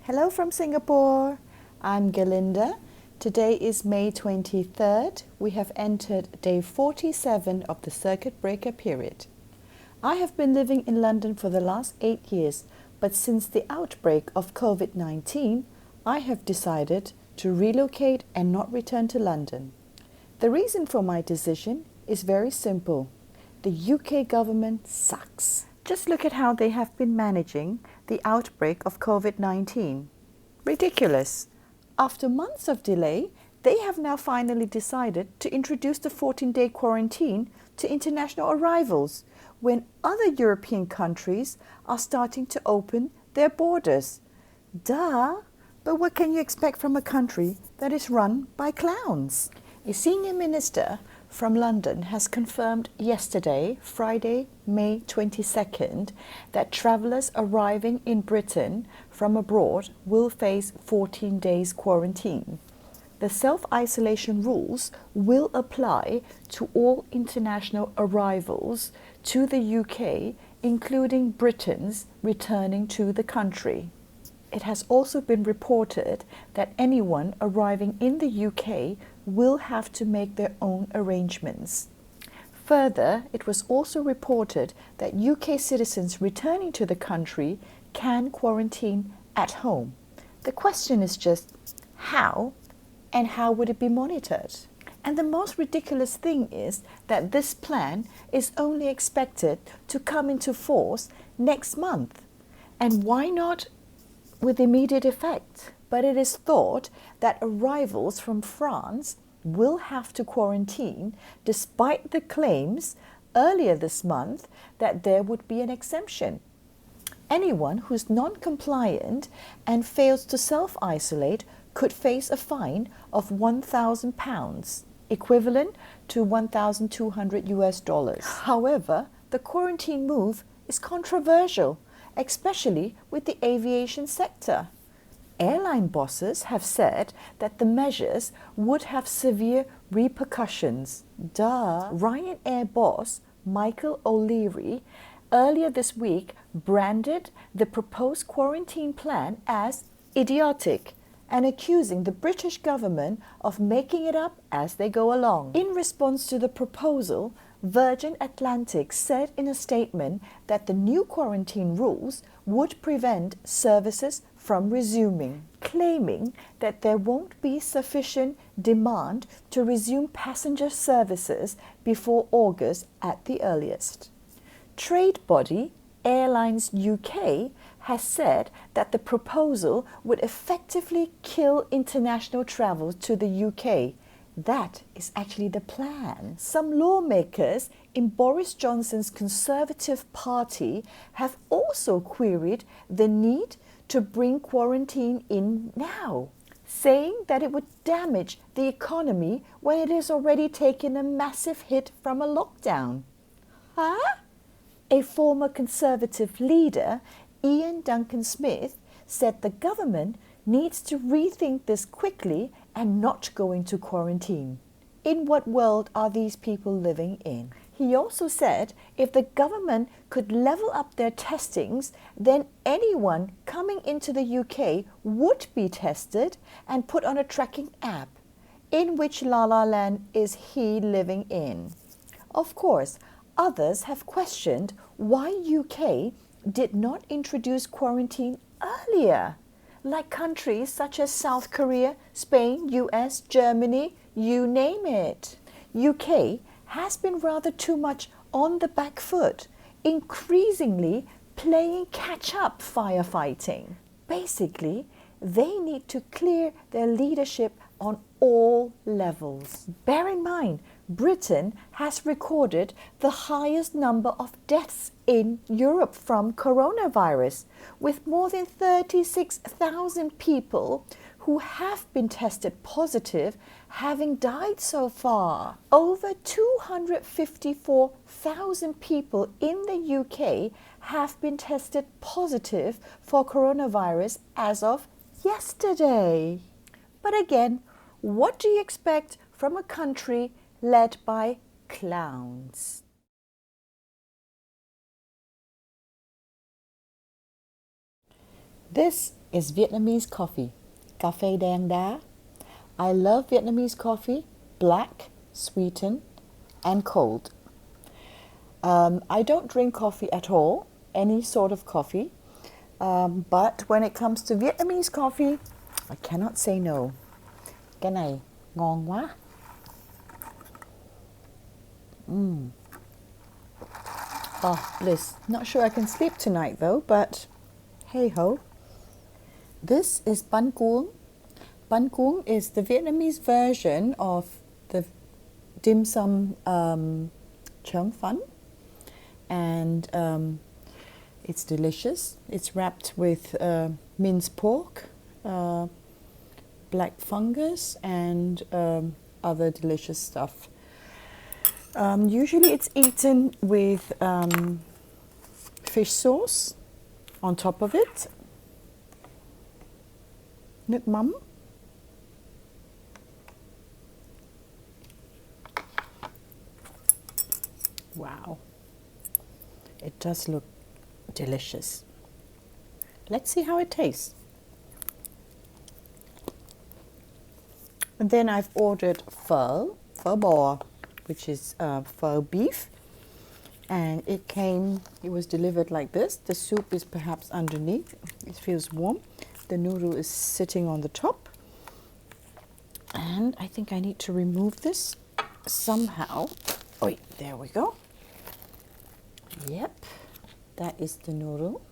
Hello from Singapore. I'm Galinda. Today is May 23rd. We have entered day 47 of the circuit breaker period. I have been living in London for the last 8 years, but since the outbreak of COVID-19, I have decided to relocate and not return to London. The reason for my decision is very simple. The UK government sucks. Just look at how they have been managing the outbreak of COVID-19. Ridiculous. After months of delay, they have now finally decided to introduce the 14-day quarantine to international arrivals when other European countries are starting to open their borders. Duh! But what can you expect from a country that is run by clowns? A senior minister from London has confirmed yesterday, Friday, May 22nd, that travellers arriving in Britain from abroad will face 14 days quarantine. The self-isolation rules will apply to all international arrivals to the UK, including Britons returning to the country. It has also been reported that anyone arriving in the UK will have to make their own arrangements. Further, it was also reported that UK citizens returning to the country can quarantine at home. The question is just how, and how would it be monitored? And the most ridiculous thing is that this plan is only expected to come into force next month. And why not with immediate effect? But it is thought that arrivals from France will have to quarantine despite the claims earlier this month that there would be an exemption. Anyone who's non-compliant and fails to self-isolate could face a fine of £1,000, equivalent to $1,200. However, the quarantine move is controversial, especially with the aviation sector. Airline bosses have said that the measures would have severe repercussions. Duh! Ryanair boss Michael O'Leary earlier this week branded the proposed quarantine plan as idiotic and accusing the British government of making it up as they go along. In response to the proposal, Virgin Atlantic said in a statement that the new quarantine rules would prevent services from resuming, claiming that there won't be sufficient demand to resume passenger services before August at the earliest. Trade body Airlines UK has said that the proposal would effectively kill international travel to the UK. That is actually the plan. Some lawmakers in Boris Johnson's Conservative Party have also queried the need to bring quarantine in now, saying that it would damage the economy when it has already taken a massive hit from a lockdown. Huh? A former Conservative leader, Ian Duncan Smith, said the government needs to rethink this quickly and not go into quarantine. In what world are these people living in? He also said if the government could level up their testings, then anyone coming into the UK would be tested and put on a tracking app. In which La La Land is he living in? Of course, others have questioned why UK did not introduce quarantine earlier, like countries such as South Korea, Spain, US, Germany, you name it. UK has been rather too much on the back foot, increasingly playing catch-up firefighting. Basically, they need to clear their leadership on all levels. Bear in mind, Britain has recorded the highest number of deaths in Europe from coronavirus, with more than 36,000 people who have been tested positive having died so far. Over 254,000 people in the UK have been tested positive for coronavirus as of yesterday. But again, what do you expect from a country led by clowns? This is Vietnamese coffee, cà phê đen đá. I love Vietnamese coffee, black, sweetened, and cold. I don't drink coffee at all, any sort of coffee. But when it comes to Vietnamese coffee, I cannot say no. Cái này ngon quá. Oh, bliss. Not sure I can sleep tonight though, but hey ho. This is bánh cuốn. Bánh cuốn is the Vietnamese version of the dim sum chấm phấn, and it's delicious. It's wrapped with minced pork, black fungus, and other delicious stuff. Usually it's eaten with fish sauce on top of it. Nước mắm. Wow, it does look delicious. Let's see how it tastes. And then I've ordered phở bò, which is phở beef, and it was delivered like this. The soup is perhaps underneath. It feels warm. The noodle is sitting on the top, and I think I need to remove this somehow. Oh, there we go. Yep, that is the noodle.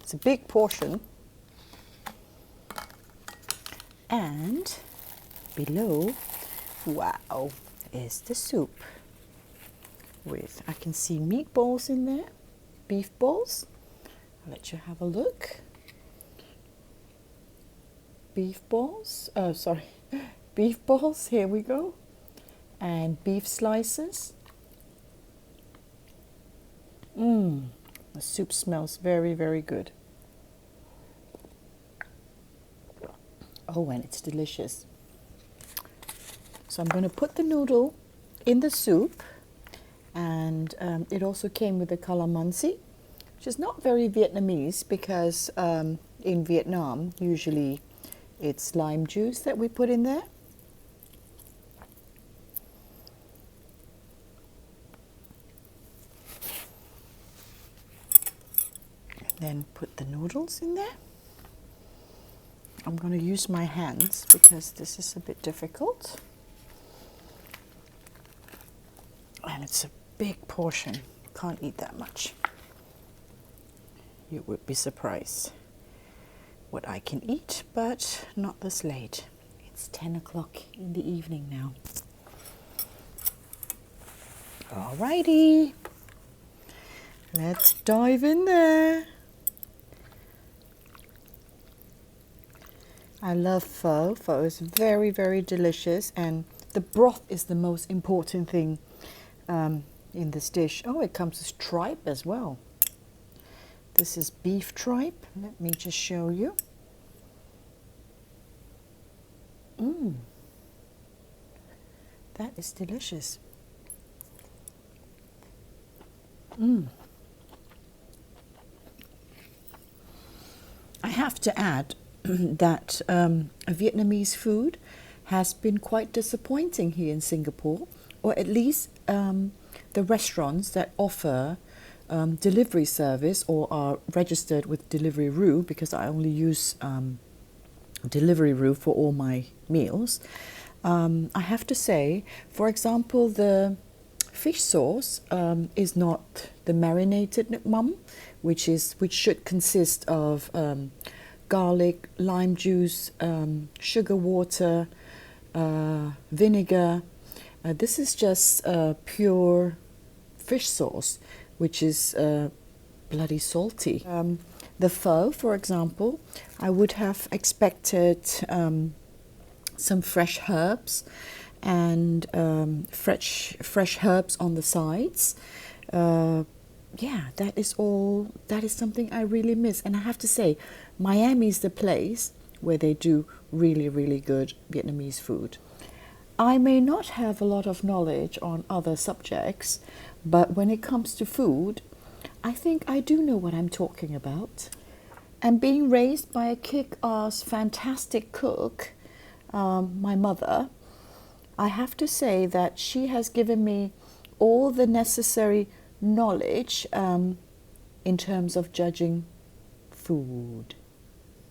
It's a big portion. And below, wow, is the soup with, I can see meatballs in there, beef balls. I'll let you have a look. Beef balls, beef balls, here we go. And beef slices. The soup smells very, very good. Oh, and it's delicious. So I'm going to put the noodle in the soup, and it also came with the calamansi, which is not very Vietnamese because in Vietnam usually it's lime juice that we put in there. Then put the noodles in there. I'm going to use my hands because this is a bit difficult. And it's a big portion. Can't eat that much. You would be surprised what I can eat, but not this late. It's 10 o'clock in the evening now. Alrighty. Let's dive in there. I love pho. Pho is very, very delicious, and the broth is the most important thing in this dish. Oh, it comes with tripe as well. This is beef tripe. Let me just show you. That is delicious. I have to add that Vietnamese food has been quite disappointing here in Singapore, or at least the restaurants that offer delivery service or are registered with Deliveroo, because I only use Deliveroo for all my meals. I have to say, for example, the fish sauce is not the marinated nước mắm, which should consist of garlic, lime juice, sugar water, vinegar. This is just pure fish sauce, which is bloody salty. The pho, for example, I would have expected some fresh herbs and fresh herbs on the sides. Yeah, that is something I really miss. And I have to say, Miami is the place where they do really, really good Vietnamese food. I may not have a lot of knowledge on other subjects, but when it comes to food, I think I do know what I'm talking about. And being raised by a kick-ass, fantastic cook, my mother, I have to say that she has given me all the necessary knowledge in terms of judging food.